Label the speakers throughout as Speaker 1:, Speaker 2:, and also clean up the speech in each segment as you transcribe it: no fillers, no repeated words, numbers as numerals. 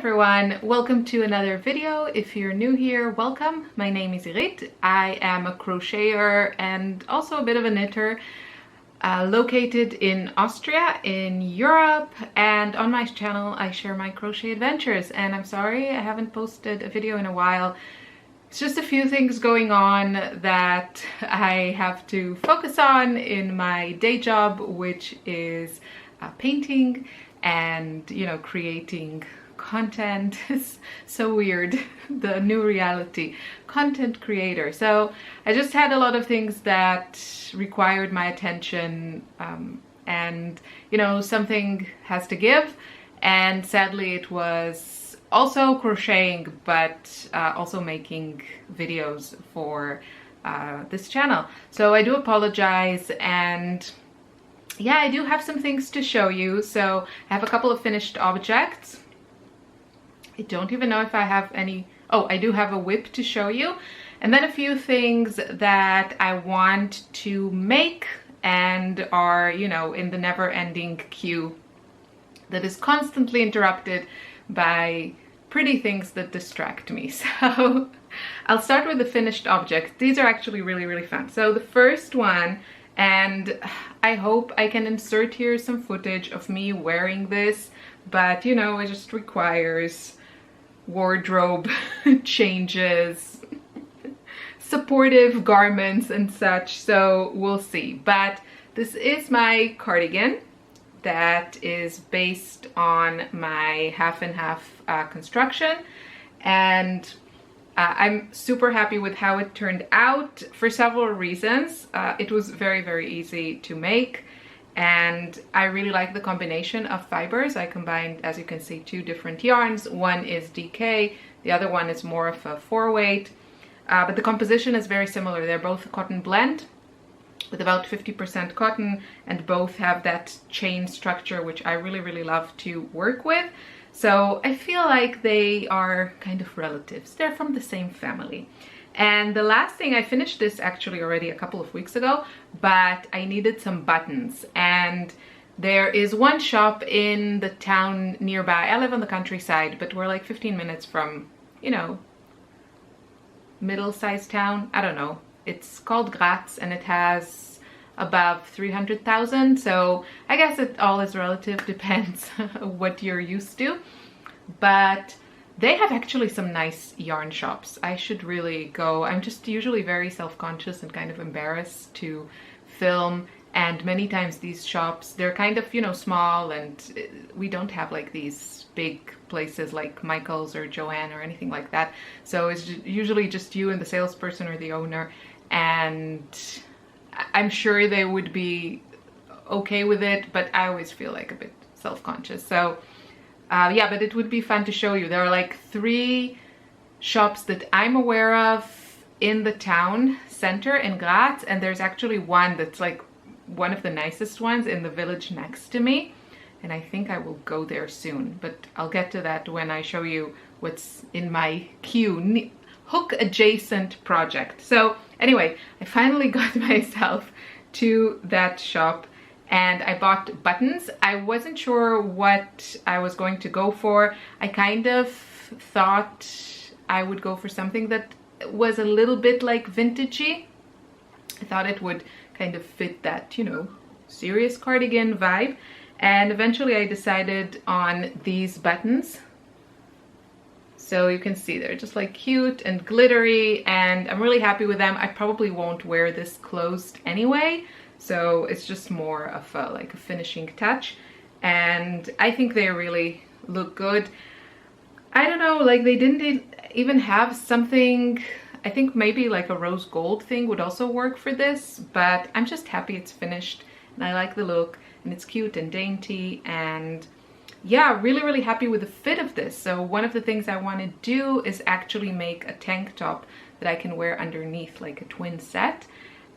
Speaker 1: everyone, welcome to another video. If you're new here, welcome. My name is Irit. I am a crocheter and also a bit of a knitter located in Austria in Europe, and on my channel I share my crochet adventures. And I'm sorry I haven't posted a video in a while. It's just a few things going on that I have to focus on in my day job, which is painting and, you know, creating content. Is so weird, the new reality, content creator. So I just had a lot of things that required my attention, and you know, something has to give, and sadly it was also crocheting, but also making videos for this channel. So I do apologize, and yeah, I do have some things to show you. So I have a couple of finished objects. I don't even know if I have any. Oh, I do have a whip to show you. And then a few things that I want to make and are, you know, in the never-ending queue that is constantly interrupted by pretty things that distract me. So I'll start with the finished objects. These are actually really fun. So the first one, and I hope I can insert here some footage of me wearing this, but you know, it just requires wardrobe changes, supportive garments and such, so we'll see. But this is my cardigan that is based on my half and half construction, and I'm super happy with how it turned out for several reasons. It was very easy to make, and I really like the combination of fibers. I combined, as you can see, two different yarns. One is DK, the other one is more of a 4-weight, but the composition is very similar. They're both a cotton blend with about 50% cotton, and both have that chain structure, which I really love to work with. So I feel like they are kind of relatives. They're from the same family. And the last thing, I finished this actually already a couple of weeks ago, but I needed some buttons. And there is one shop in the town nearby. I live on the countryside, but we're like 15 minutes from, you know, middle-sized town. I don't know. It's called Graz, and it has above 300,000. So I guess it all is relative, depends what you're used to. But they have actually some nice yarn shops. I should really go. I'm just usually very self-conscious and kind of embarrassed to film, and many times these shops, they're kind of, you know, small, and we don't have like these big places like Michael's or Joanne or anything like that. So it's usually just you and the salesperson or the owner, and I'm sure they would be okay with it, but I always feel like a bit self-conscious. So yeah, but it would be fun to show you. There are like 3 shops that I'm aware of in the town center in Graz, and there's actually one that's like one of the nicest ones in the village next to me, and I think I will go there soon, but I'll get to that when I show you what's in my queue, hook adjacent project. So anyway, I finally got myself to that shop, and I bought buttons. I wasn't sure what I was going to go for. I kind of thought I would go for something that was a little bit like vintagey. I thought it would kind of fit that, you know, serious cardigan vibe. And eventually I decided on these buttons. So you can see they're just like cute and glittery, and I'm really happy with them. I probably won't wear this closed anyway, so it's just more of a, like a finishing touch, and I think they really look good. I don't know, like they didn't even have something. I think maybe like a rose gold thing would also work for this, but I'm just happy it's finished, and I like the look, and it's cute and dainty, and yeah, really happy with the fit of this. So one of the things I want to do is actually make a tank top that I can wear underneath, like a twin set.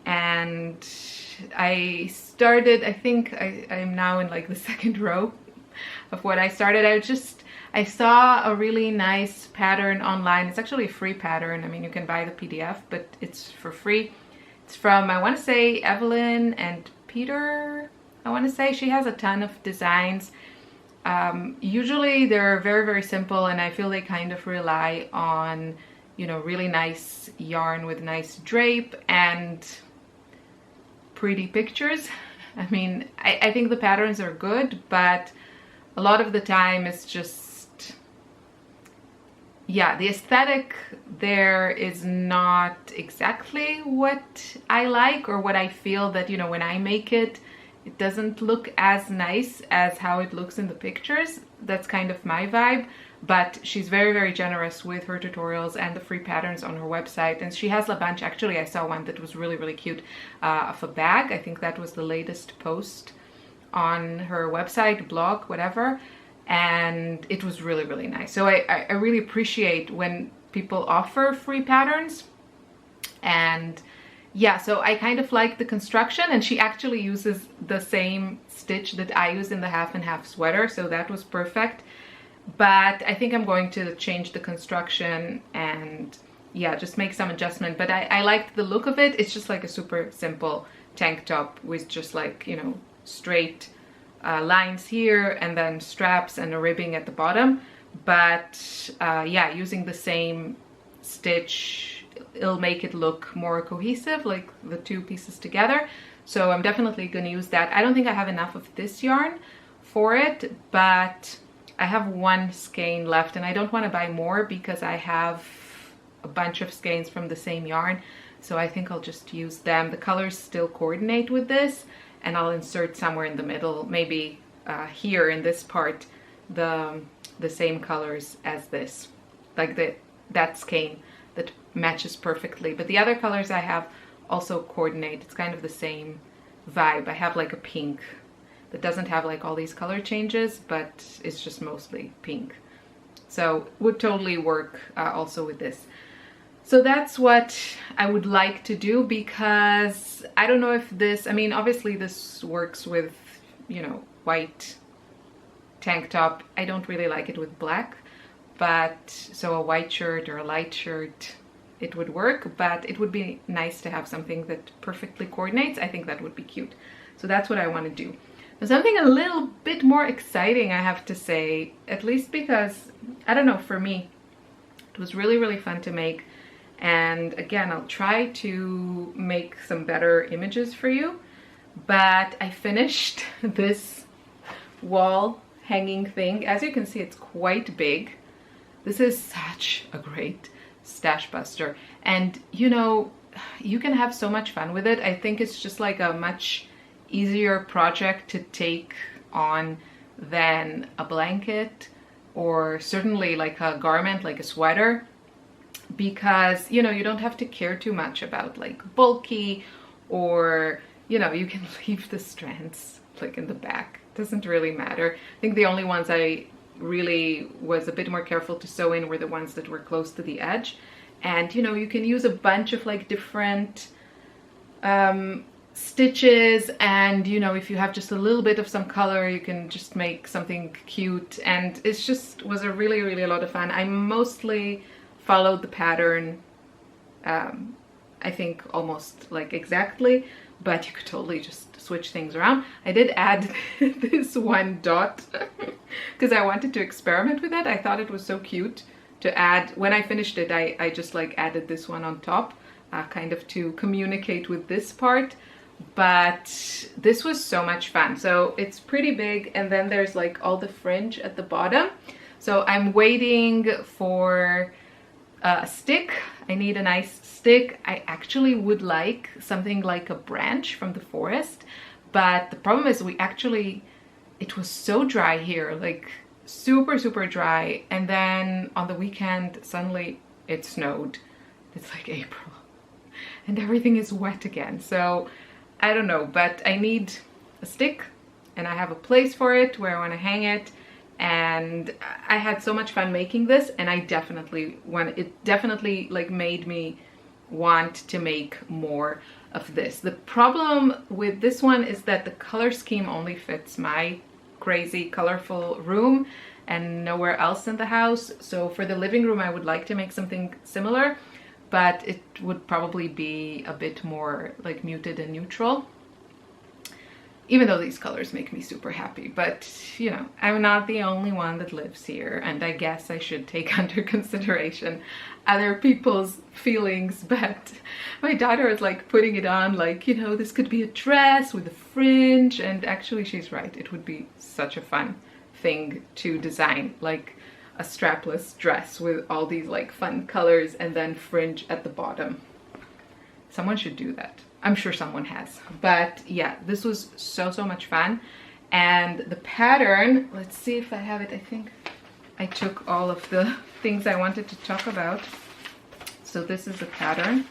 Speaker 1: And I started, I think I'm now in like the 2nd row of what I started. I saw a really nice pattern online. It's actually a free pattern. I mean, you can buy the PDF, but it's for free. It's from, I want to say, Evelyn and Peter. I want to say she has a ton of designs, Usually they're very, very simple, and I feel they kind of rely on, you know, really nice yarn with nice drape and pretty pictures. I mean, I think the patterns are good, but a lot of the time it's just, yeah, the aesthetic there is not exactly what I like, or what I feel that, you know, when I make it, it doesn't look as nice as how it looks in the pictures. That's kind of my vibe. But she's very, very generous with her tutorials and the free patterns on her website. And she has a bunch. Actually, I saw one that was really, really cute of a bag. I think that was the latest post on her website, blog, whatever. And it was really, really nice. So I really appreciate when people offer free patterns. And yeah, so I kind of like the construction, and she actually uses the same stitch that I use in the half and half sweater, so that was perfect. But I think I'm going to change the construction and, yeah, just make some adjustment. But I liked the look of it. It's just like a super simple tank top with just like, you know, straight lines here and then straps and a ribbing at the bottom. But yeah, using the same stitch, it'll make it look more cohesive, like the two pieces together. So I'm definitely going to use that. I don't think I have enough of this yarn for it, but I have one skein left, and I don't want to buy more because I have a bunch of skeins from the same yarn. So I think I'll just use them. The colors still coordinate with this, and I'll insert somewhere in the middle, maybe here in this part, the same colors as this, like that skein that matches perfectly. But the other colors I have also coordinate. It's kind of the same vibe. I have like a pink that doesn't have like all these color changes, but it's just mostly pink. So would totally work also with this. So that's what I would like to do, because I don't know if this, I mean, obviously this works with, you know, white tank top. I don't really like it with black, but so a white shirt or a light shirt, it would work, but it would be nice to have something that perfectly coordinates. I think that would be cute. So that's what I want to do. But something a little bit more exciting, I have to say, at least because, I don't know, for me, it was really, really fun to make. And again, I'll try to make some better images for you. But I finished this wall hanging thing. As you can see, it's quite big. This is such a great stash buster. And you know, you can have so much fun with it. I think it's just like a much easier project to take on than a blanket, or certainly like a garment, like a sweater, because, you know, you don't have to care too much about like bulky, or, you know, you can leave the strands like in the back. It doesn't really matter. I think the only ones I really was a bit more careful to sew in were the ones that were close to the edge. And, you know, you can use a bunch of like different stitches, and, you know, if you have just a little bit of some color, you can just make something cute. And it's just was a really, really a lot of fun. I mostly followed the pattern, I think almost like exactly, but you could totally just switch things around. I did add this one dot because I wanted to experiment with it. I thought it was so cute to add. When I finished it, I just like added this one on top, kind of to communicate with this part. But this was so much fun. So it's pretty big, and then there's like all the fringe at the bottom. So I'm waiting for a stick. I need a nice stick. I actually would like something like a branch from the forest, but the problem is it was so dry here, like super, super dry. And then on the weekend, suddenly it snowed. It's like April and everything is wet again. So I don't know, but I need a stick, and I have a place for it where I want to hang it. And I had so much fun making this, and it definitely like made me want to make more of this. The problem with this one is that the color scheme only fits my crazy colorful room and nowhere else in the house. So for the living room, I would like to make something similar, but it would probably be a bit more like muted and neutral. even though these colors make me super happy. But you know, I'm not the only one that lives here, and I guess I should take under consideration other people's feelings. But my daughter is like putting it on like, you know, this could be a dress with a fringe, and actually she's right, it would be such a fun thing to design, like a strapless dress with all these like fun colors and then fringe at the bottom. Someone should do that. I'm sure someone has. But yeah, this was so much fun. And the pattern, let's see if I have it. I think I took all of the things I wanted to talk about. So this is the pattern.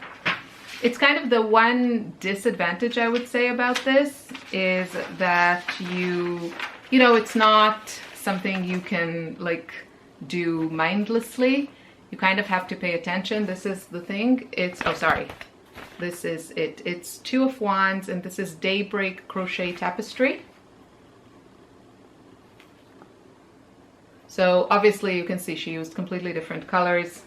Speaker 1: It's kind of the one disadvantage I would say about this is that you know, it's not something you can like do mindlessly. You kind of have to pay attention. This is the thing. It's, oh sorry, this is it. It's 2 of Wands, and this is Daybreak Crochet Tapestry. So obviously you can see she used completely different colors.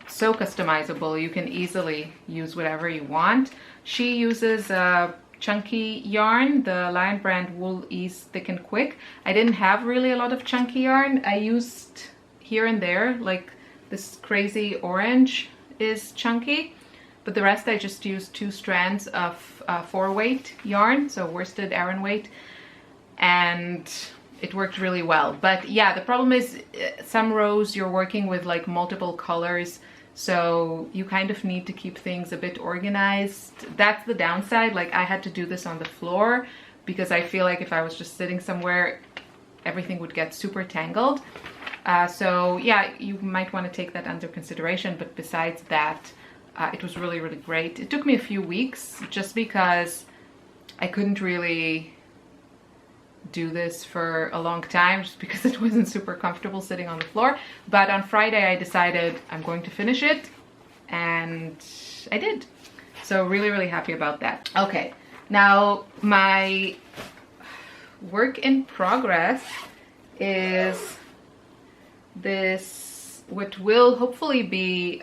Speaker 1: So customizable. You can easily use whatever you want. She uses a chunky yarn, the Lion brand Wool Ease Thick and Quick. I didn't have really a lot of chunky yarn. I used here and there, like this crazy orange is chunky, but the rest I just used 2 strands of 4-weight yarn, so worsted Aran weight, and it worked really well. But yeah, the problem is some rows you're working with like multiple colors, so you kind of need to keep things a bit organized. That's the downside. Like I had to do this on the floor because I feel like if I was just sitting somewhere, everything would get super tangled. So yeah, you might want to take that under consideration. But besides that, it was really great. It took me a few weeks just because I couldn't really do this for a long time just because it wasn't super comfortable sitting on the floor. But on Friday I decided I'm going to finish it, and I did. So really happy about that. Okay, now my work in progress is this, what will hopefully be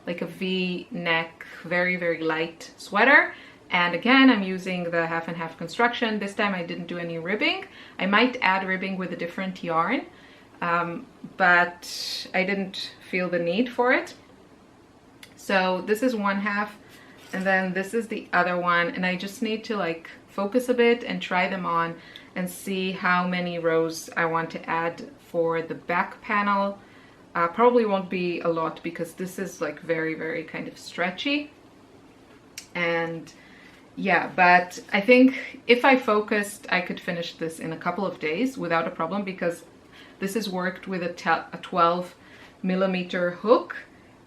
Speaker 1: like a V-neck, very light sweater. And again, I'm using the half and half construction. This time I didn't do any ribbing. I might add ribbing with a different yarn, but I didn't feel the need for it. So this is one half, and then this is the other one. And I just need to like focus a bit and try them on and see how many rows I want to add for the back panel. Probably won't be a lot because this is like very kind of stretchy. And yeah, but I think if I focused, I could finish this in a couple of days without a problem, because this is worked with a 12mm hook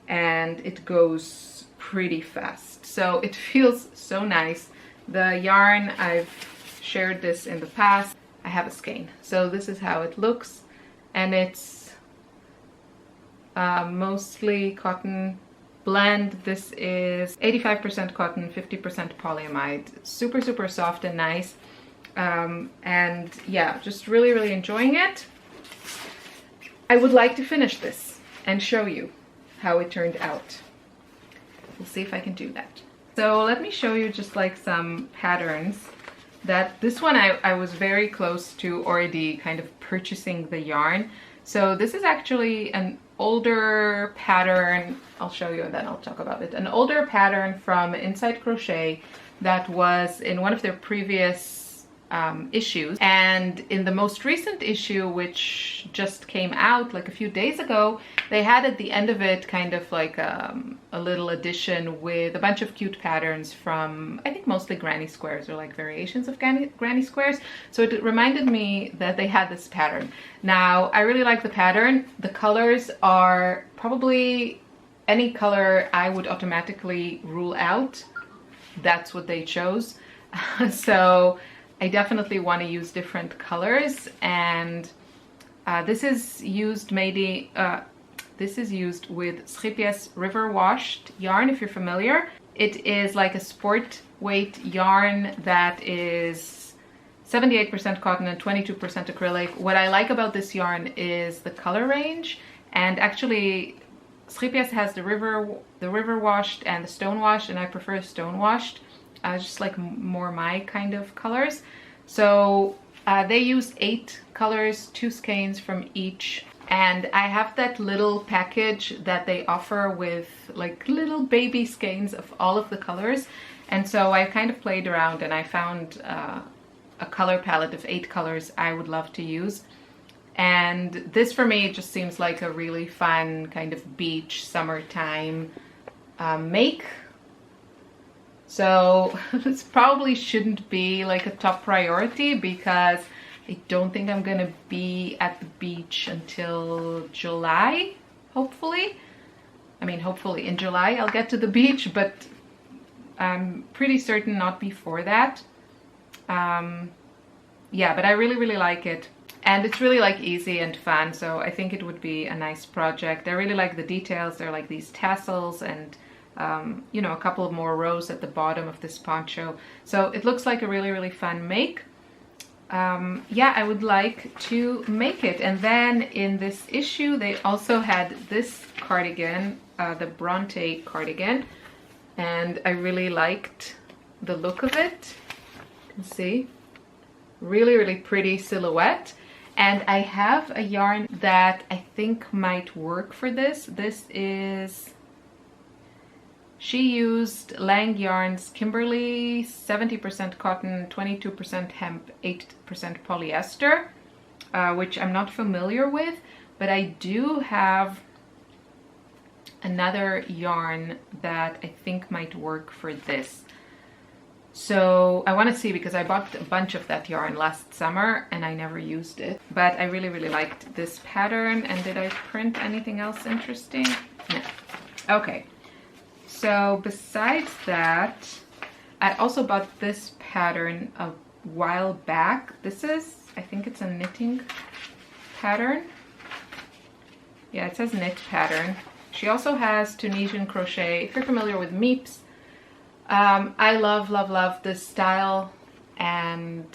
Speaker 1: and it goes pretty fast. So it feels so nice. The yarn, I've shared this in the past. I have a skein. So this is how it looks, and it's mostly cotton blend. This is 85% cotton, 50% polyamide. Super soft and nice. And yeah, just really enjoying it. I would like to finish this and show you how it turned out. We'll see if I can do that. So let me show you just like some patterns. That this one I was very close to already kind of purchasing the yarn. So this is actually an older pattern. I'll show you and then I'll talk about it. An older pattern from Inside Crochet that was in one of their previous issues, and in the most recent issue, which just came out like a few days ago, they had at the end of it kind of like a little addition with a bunch of cute patterns from, I think, mostly granny squares or like variations of granny squares. So it reminded me that they had this pattern. Now I really like the pattern. The colors are probably any color I would automatically rule out. That's what they chose. So I definitely want to use different colors, and this is used maybe this is used with Scheepjes river washed yarn, if you're familiar. It is like a sport weight yarn that is 78% cotton and 22% acrylic. What I like about this yarn is the color range, and actually Scheepjes has the river washed and the stone washed, and I prefer stone washed. just like more my kind of colors. So they use 8 colors, 2 skeins from each. And I have that little package that they offer with like little baby skeins of all of the colors. And so I kind of played around and I found a color palette of 8 colors I would love to use. And this for me just seems like a really fun kind of beach summertime make. So this probably shouldn't be like a top priority because I don't think I'm gonna be at the beach until July, hopefully. I mean, hopefully in July I'll get to the beach, but I'm pretty certain not before that. Yeah, but I really like it. And it's really like easy and fun, so I think it would be a nice project. I really like the details. They're like these tassels and you know, a couple of more rows at the bottom of this poncho. So it looks like a really fun make. Yeah, I would like to make it. And then in this issue they also had this cardigan, the Bronte cardigan, and I really liked the look of it. You can see, really pretty silhouette. And I have a yarn that I think might work for this. This is, she used Lang Yarns Kimberly, 70% cotton, 22% hemp, 8% polyester, which I'm not familiar with, but I do have another yarn that I think might work for this. So I want to see, because I bought a bunch of that yarn last summer and I never used it, but I really liked this pattern. And did I print anything else interesting? No. Okay. So besides that, I also bought this pattern a while back. This is, I think it's a knitting pattern. Yeah, it says knit pattern. She also has Tunisian crochet. If you're familiar with Meeps, I love this style. And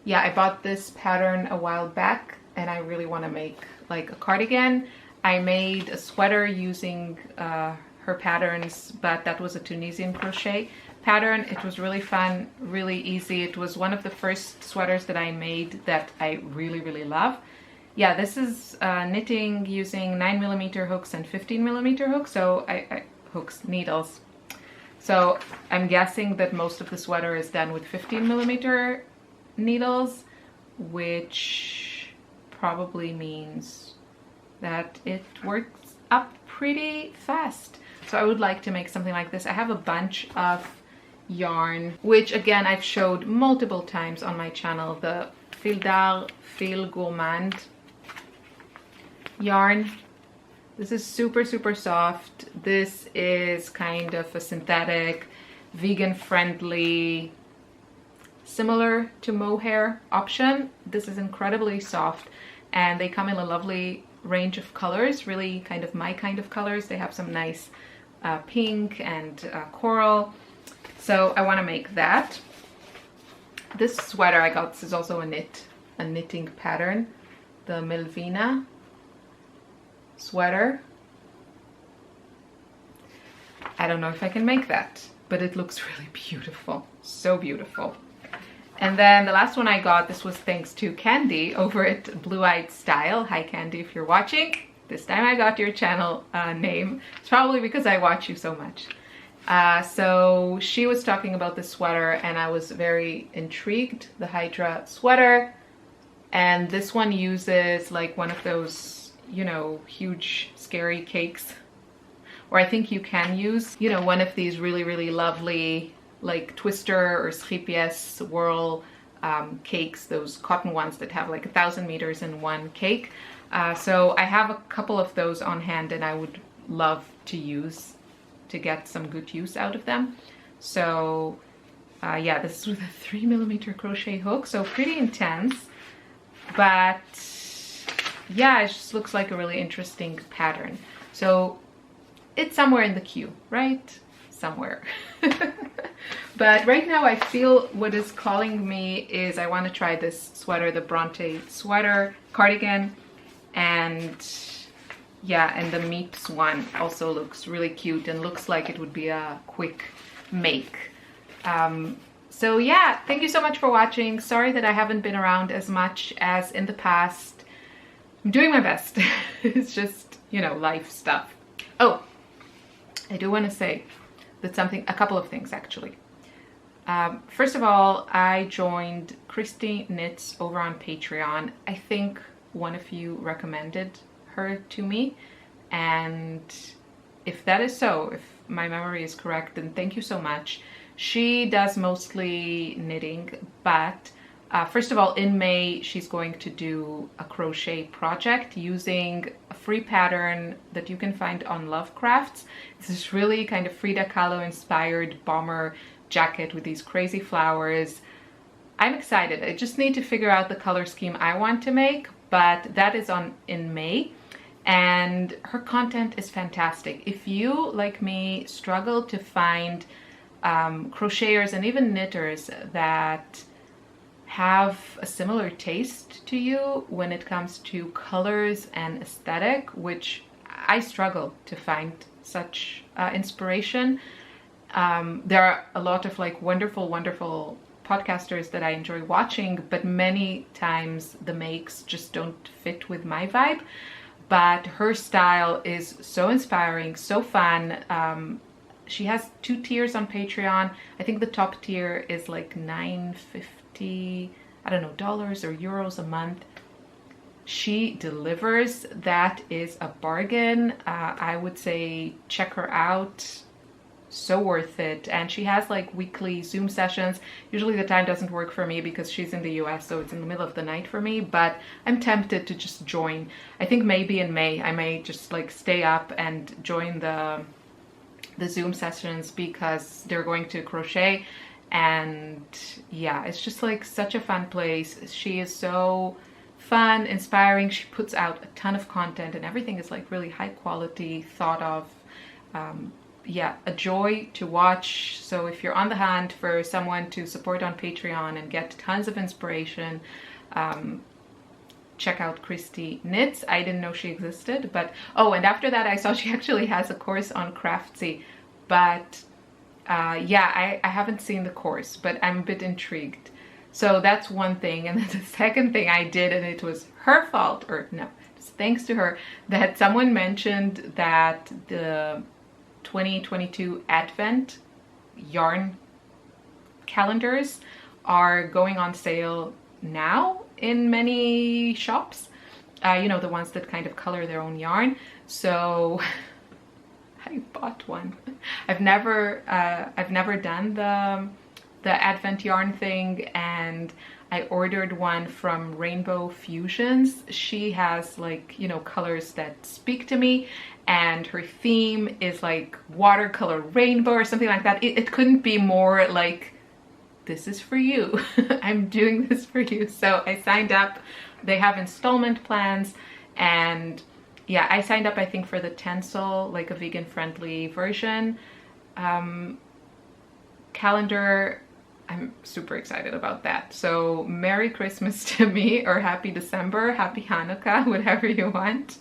Speaker 1: yeah, I bought this pattern a while back and I really want to make like a cardigan. I made a sweater using her patterns, but that was a Tunisian crochet pattern. It was really fun, really easy. It was one of the first sweaters that I made that I really love. Yeah, this is knitting using 9mm hooks and 15mm hooks. So hooks, needles. So I'm guessing that most of the sweater is done with 15mm needles, which probably means that it works up pretty fast. So I would like to make something like this. I have a bunch of yarn, which again I've showed multiple times on my channel, the Phildar Phil Gourmand yarn. This is super soft. This is kind of a synthetic, vegan friendly, similar to mohair option. This is incredibly soft and they come in a lovely range of colors, really kind of my kind of colors. They have some nice pink and coral. So I want to make that. This sweater I got, this is also a knitting pattern, the Melvina sweater. I don't know if I can make that, but it looks really beautiful, so beautiful. And then the last one I got, this was thanks to Candy over at Blue Eyed Style. Hi Candy, if you're watching. This time I got your channel name. It's probably because I watch you so much. So she was talking about this sweater and I was very intrigued. The Hydra sweater. And this one uses like one of those, you know, huge scary cakes. Or I think you can use, you know, one of these really lovely like twister or Scheepjes whirl cakes, those cotton ones that have like 1,000 meters in one cake. So I have a couple of those on hand and I would love to get some good use out of them. So yeah, this is with a 3mm crochet hook, so pretty intense, but yeah, it just looks like a really interesting pattern. So it's somewhere in the queue, right? Somewhere. But right now I feel what is calling me is I want to try this sweater, the Bronte sweater cardigan. And yeah, and the Meeps one also looks really cute and looks like it would be a quick make. So yeah, thank you so much for watching. Sorry that I haven't been around as much as in the past. I'm doing my best. It's just, you know, life stuff. Oh, I do want to say that a couple of things actually. First of all, I joined Christy Knits over on Patreon. I think one of you recommended her to me, and if that is so, if my memory is correct, then thank you so much. She does mostly knitting, but first of all, in May, she's going to do a crochet project using a free pattern that you can find on Lovecrafts. It's this really kind of Frida Kahlo inspired bomber jacket with these crazy flowers. I'm excited. I just need to figure out the color scheme I want to make, but that is in May. And her content is fantastic. If you, like me, struggle to find crocheters and even knitters that have a similar taste to you when it comes to colors and aesthetic, which I struggle to find such inspiration. There are a lot of like wonderful podcasters that I enjoy watching, but many times the makes just don't fit with my vibe. But her style is so inspiring, so fun. She has 2 tiers on Patreon. I think the top tier is like $9.50, I don't know, dollars or euros a month. She delivers. That is a bargain. I would say check her out. So worth it. And she has like weekly Zoom sessions. Usually the time doesn't work for me because she's in the US, so it's in the middle of the night for me, but I'm tempted to just join. I think maybe in May I may just like stay up and join the Zoom sessions because they're going to crochet. And yeah, it's just like such a fun place. She is so fun, inspiring. She puts out a ton of content and everything is like really high quality, thought of. Yeah, a joy to watch. So if you're on the hunt for someone to support on Patreon and get tons of inspiration, check out Christy Knits. I didn't know she existed, but oh, and after that I saw she actually has a course on Craftsy, but yeah, I haven't seen the course, but I'm a bit intrigued. So that's one thing. And then the second thing I did, and it was her fault, or no, it's thanks to her, that someone mentioned that the 2022 Advent yarn calendars are going on sale now in many shops. You know, the ones that kind of color their own yarn. So I bought one. I've never done the Advent yarn thing, and I ordered one from Rainbow Fusions. She has like, you know, colors that speak to me, and her theme is like watercolor rainbow or something like that. It couldn't be more like, this is for you. I'm doing this for you. So I signed up. They have installment plans, and yeah, I signed up I think for the Tencel, like a vegan friendly version calendar. I'm super excited about that. So Merry Christmas to me, or Happy December, Happy Hanukkah, whatever you want.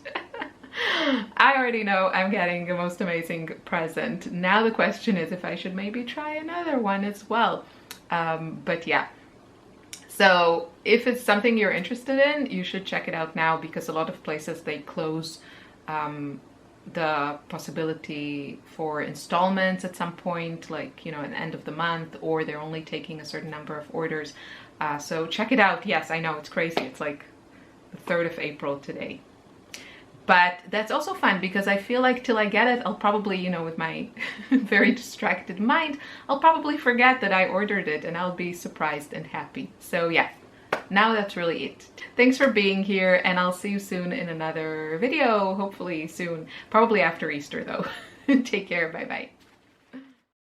Speaker 1: I already know I'm getting the most amazing present. Now the question is if I should maybe try another one as well. But yeah, so if it's something you're interested in, you should check it out now, because a lot of places they close the possibility for installments at some point, like, you know, at the end of the month, or they're only taking a certain number of orders. So check it out. Yes, I know, it's crazy. It's like the 3rd of April today. But that's also fun because I feel like till I get it, I'll probably, you know, with my very distracted mind, I'll probably forget that I ordered it, and I'll be surprised and happy. So yeah, now that's really it. Thanks for being here, and I'll see you soon in another video, hopefully soon. Probably after Easter though. Take care, bye bye.